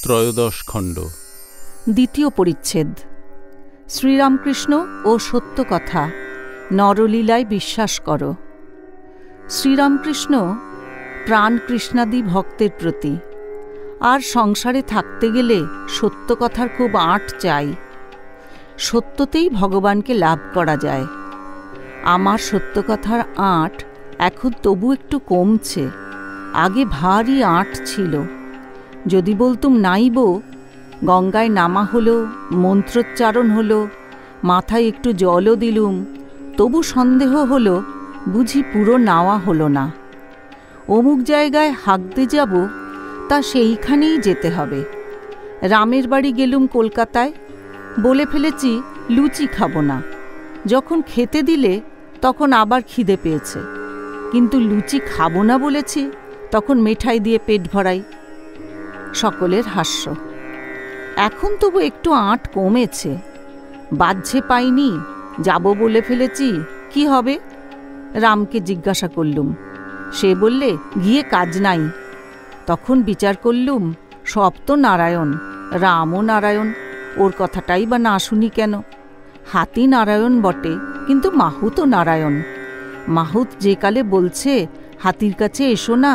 ত্রয়োদশ খণ্ড। দ্বিতীয় পরিচ্ছেদ। শ্রীরামকৃষ্ণ ও সত্য কথা, নরলীলায় বিশ্বাস করো। শ্রীরামকৃষ্ণ প্রাণ কৃষ্ণাদি ভক্তের প্রতি। আর সংসারে থাকতে গেলে সত্য কথার খুব আঁট চাই। সত্যতেই ভগবানকে লাভ করা যায়। আমার সত্য কথার আঁট এখন তবু একটু কমছে। আগে ভারী আঁট ছিল। যদি বলতুম নাইব, গঙ্গায় নামা হলো, মন্ত্রোচ্চারণ হলো, মাথায় একটু জলও দিলুম, তবু সন্দেহ হলো বুঝি পুরো নাওয়া হলো না। অমুক জায়গায় হাঁকতে যাব, তা সেইখানেই যেতে হবে। রামের বাড়ি গেলুম কলকাতায়, বলে ফেলেছি লুচি খাবো না। যখন খেতে দিলে তখন আবার খিদে পেয়েছে, কিন্তু লুচি খাবো না বলেছি, তখন মিঠাই দিয়ে পেট ভরাই। সকলের হাস্য। এখন তবু একটু আঁট কমেছে। বাহ্যে পাইনি, যাব বলে ফেলেছি, কি হবে? রামকে জিজ্ঞাসা করলুম। সে বললে গিয়ে কাজ নাই। তখন বিচার করলুম, সব তো নারায়ণ, রামও নারায়ণ, ওর কথাটাই বা না শুনি কেন? হাতি নারায়ণ বটে, কিন্তু মাহুতও নারায়ণ। মাহুত যে কালে বলছে হাতির কাছে এসো না,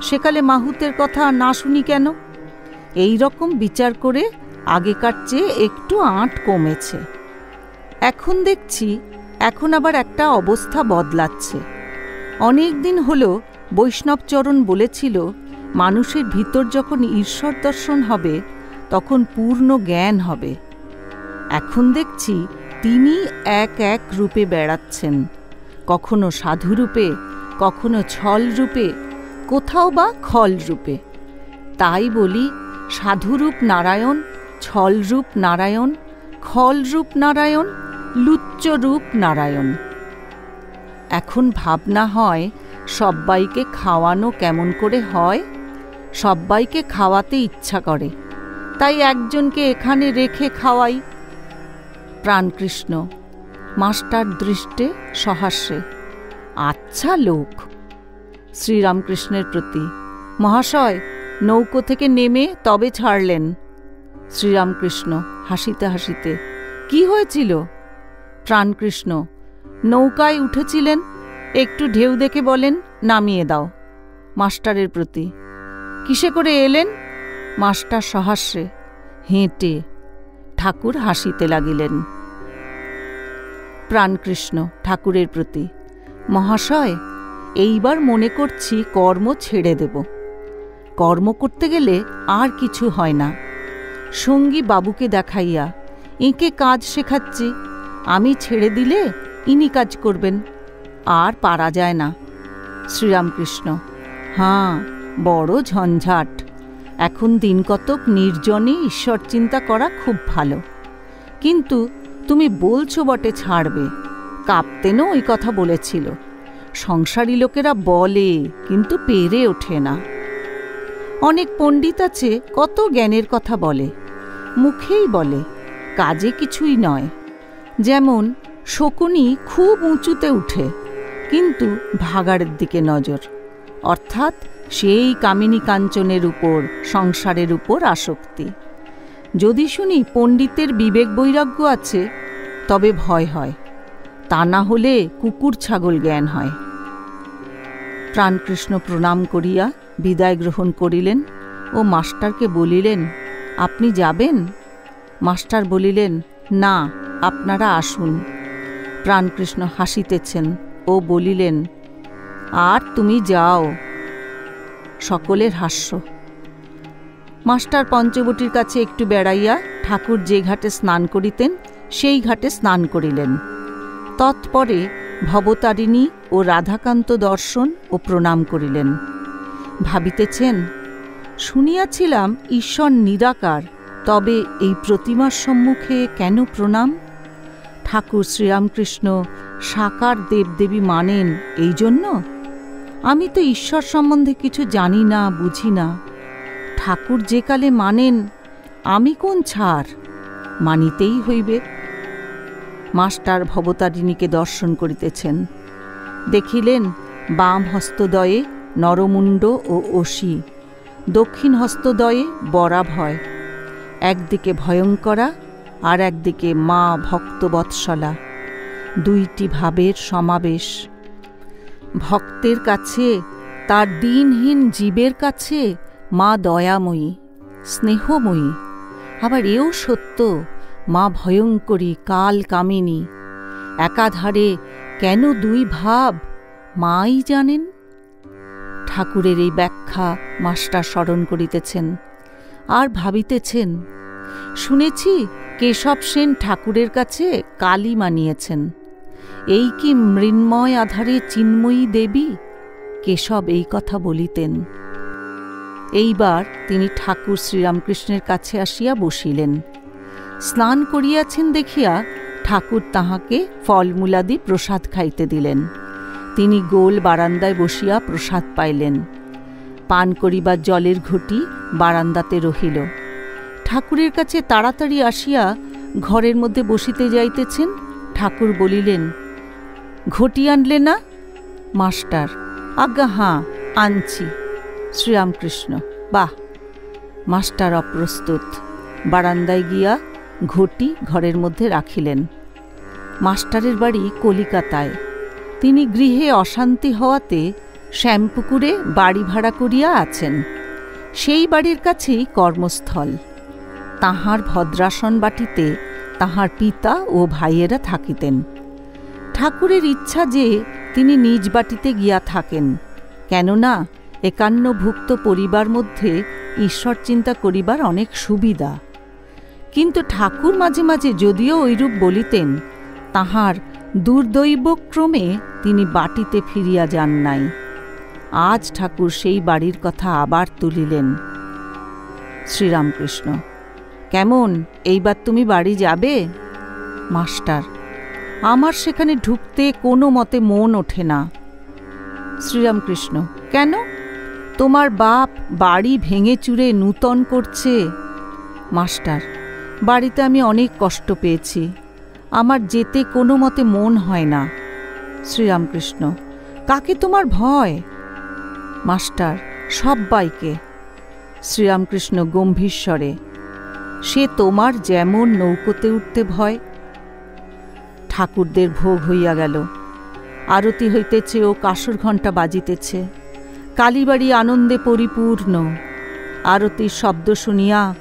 সেকালে মাহুতের কথা না শুনি কেন? এই রকম বিচার করে আগেকার চেয়ে একটু আঁট কমেছে। এখন দেখছি এখন আবার একটা অবস্থা বদলাচ্ছে। অনেক দিন হলো বৈষ্ণবচরণ বলেছিল, মানুষের ভিতর যখন ঈশ্বর দর্শন হবে তখন পূর্ণ জ্ঞান হবে। এখন দেখছি তিনি এক এক রূপে বেড়াচ্ছেন, কখনো সাধু রূপে, কখনো ছল রূপে, কোথাও বা খল রূপে। তাই বলি, সাধুরূপ নারায়ণ, ছলরূপ নারায়ণ, খলরূপ নারায়ণ, লুচ্চরূপ নারায়ণ। এখন ভাবনা হয় সব্বাইকে খাওয়ানো কেমন করে হয়। সব্বাইকে খাওয়াতে ইচ্ছা করে, তাই একজনকে এখানে রেখে খাওয়াই। প্রাণকৃষ্ণ মাস্টার দৃষ্টে সহাস্যে, আচ্ছা লোক। শ্রীরামকৃষ্ণের প্রতি, মহাশয় নৌকো থেকে নেমে তবে ছাড়লেন। শ্রীরামকৃষ্ণ হাসিতে হাসিতে, কি হয়েছিল? প্রাণকৃষ্ণ, নৌকায় উঠেছিলেন, একটু ঢেউ দেখে বলেন নামিয়ে দাও। মাস্টারের প্রতি, কিসে করে এলেন? মাস্টার সহাস্যে, হেঁটে। ঠাকুর হাসিতে লাগিলেন। প্রাণকৃষ্ণ ঠাকুরের প্রতি, মহাশয় এইবার মনে করছি কর্ম ছেড়ে দেব। কর্ম করতে গেলে আর কিছু হয় না। সঙ্গী বাবুকে দেখাইয়া এঁকে কাজ শেখাচ্ছি। আমি ছেড়ে দিলে ইনি কাজ করবেন, আর পারা যায় না। শ্রীরামকৃষ্ণ, হাঁ, বড় ঝঞ্ঝাট। এখন দিন কতক নির্জনে ঈশ্বর চিন্তা করা খুব ভালো। কিন্তু তুমি বলছো বটে ছাড়বে, কাপ্তেনও ওই কথা বলেছিল। সংসারী লোকেরা বলে, কিন্তু পেরে ওঠে না। অনেক পণ্ডিত আছে, কত জ্ঞানের কথা বলে, মুখেই বলে, কাজে কিছুই নয়। যেমন শকুনি খুব উঁচুতে উঠে, কিন্তু ভাগাড়ের দিকে নজর, অর্থাৎ সেই কামিনী কাঞ্চনের উপর, সংসারের উপর আসক্তি। যদি শুনি পণ্ডিতের বিবেক বৈরাগ্য আছে, তবে ভয় হয়, তা না হলে কুকুর ছাগল জ্ঞান হয়। প্রাণকৃষ্ণ প্রণাম করিয়া বিদায় গ্রহণ করিলেন ও মাস্টারকে বলিলেন, আপনি যাবেন? মাস্টার বলিলেন, না, আপনারা আসুন। প্রাণকৃষ্ণ হাসিতেছেন ও বলিলেন, আর তুমি যাও। সকলের হাস্য। মাস্টার পঞ্চবটির কাছে একটু বেড়াইয়া ঠাকুর যে ঘাটে স্নান করিতেন সেই ঘাটে স্নান করিলেন। তৎপরে ভবতারিণী ও রাধাকান্ত দর্শন ও প্রণাম করিলেন। ভাবিতেছেন, শুনিয়াছিলাম ঈশ্বর নিরাকার, তবে এই প্রতিমার সম্মুখে কেন প্রণাম? ঠাকুর শ্রীরামকৃষ্ণ সাকার দেবদেবী মানেন এই জন্য? আমি তো ঈশ্বর সম্বন্ধে কিছু জানি না, বুঝি না। ঠাকুর যে কালে মানেন, আমি কোন ছাড়? মানিতেই হইবে। মাস্টার ভবতারিণীকে দর্শন করিতেছেন। দেখিলেন বাম হস্তদয়ে নরমুণ্ড ও অসি, দক্ষিণ হস্তদয়ে বরাভয়, একদিকে ভয়ঙ্করা আর একদিকে মা ভক্তবৎসলা, দুইটি ভাবের সমাবেশ। ভক্তের কাছে, তার দিনহীন জীবের কাছে মা দয়াময়ী, স্নেহময়ী। আবার এও সত্য, মা ভয়ঙ্করী, কাল কামিনী। একাধারে কেন দুই ভাব, মাই জানেন। ঠাকুরের এই ব্যাখ্যা মাস্টার স্মরণ করিতেছেন আর ভাবিতেছেন, শুনেছি কেশব সেন ঠাকুরের কাছে কালী মানিয়েছেন। এই কি মৃন্ময় আধারে চিন্ময়ী দেবী? কেশব এই কথা বলিতেন। এইবার তিনি ঠাকুর শ্রীরামকৃষ্ণের কাছে আসিয়া বসিলেন। স্নান করিয়াছেন দেখিয়া ঠাকুর তাহাকে ফলমূলাদি প্রসাদ খাইতে দিলেন। তিনি গোল বারান্দায় বসিয়া প্রসাদ পাইলেন। পান করিবার জলের ঘটি বারান্দাতে রহিল। ঠাকুরের কাছে তাড়াতাড়ি আসিয়া ঘরের মধ্যে বসিতে যাইতেছেন। ঠাকুর বলিলেন, ঘটি আনলে না? মাস্টার, আজ্ঞা হাঁ, আনছি। শ্রীরামকৃষ্ণ, বাহ। মাস্টার অপ্রস্তুত। বারান্দায় গিয়া ঘটি ঘরের মধ্যে রাখিলেন। মাস্টারের বাড়ি কলিকাতায়। তিনি গৃহে অশান্তি হওয়াতে শ্যামপুকুরে বাড়ি ভাড়া করিয়া আছেন। সেই বাড়ির কাছেই কর্মস্থল। তাহার ভদ্রাসন বাটিতে তাহার পিতা ও ভাইয়েরা থাকিতেন। ঠাকুরের ইচ্ছা যে তিনি নিজ বাটিতে গিয়া থাকেন, কেননা একান্নভুক্ত পরিবার মধ্যে ঈশ্বর চিন্তা করিবার অনেক সুবিধা। কিন্তু ঠাকুর মাঝে মাঝে যদিও ঐরূপ বলিতেন, তাহার দুর্দৈবক্রমে তিনি বাটিতে ফিরিয়া যান নাই। আজ ঠাকুর সেই বাড়ির কথা আবার তুলিলেন। শ্রীরামকৃষ্ণ, কেমন, এইবার তুমি বাড়ি যাবে? মাস্টার, আমার সেখানে ঢুকতে কোনো মতে মন ওঠে না। শ্রীরামকৃষ্ণ, কেন? তোমার বাপ বাড়ি ভেঙে চুরে নূতন করছে। মাস্টার, বাড়িতে আমি অনেক কষ্ট পেয়েছি, আমার যেতে কোনো মতে মন হয় না। শ্রীরামকৃষ্ণ, কাকে তোমার ভয়? মাস্টার, সব্বাইকে। শ্রীরামকৃষ্ণ গম্ভীর স্বরে, সে তোমার যেমন নৌকোতে উঠতে ভয়। ঠাকুরদের ভোগ হইয়া গেল। আরতি হইতেছে ও কাসর ঘণ্টা বাজিতেছে। কালীবাড়ি আনন্দে পরিপূর্ণ। আরতির শব্দ শুনিয়া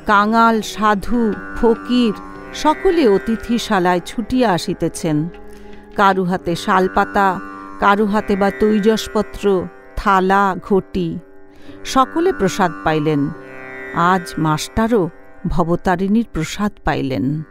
কাঙাল, সাধু, ফকির সকলে অতিথিশালায় ছুটিয়া আসিতেছেন। কারু হাতে শালপাতা, কারু হাতে বা তৈজসপত্র, থালা, ঘটি। সকলে প্রসাদ পাইলেন। আজ মাস্টারও ভবতারিণীর প্রসাদ পাইলেন।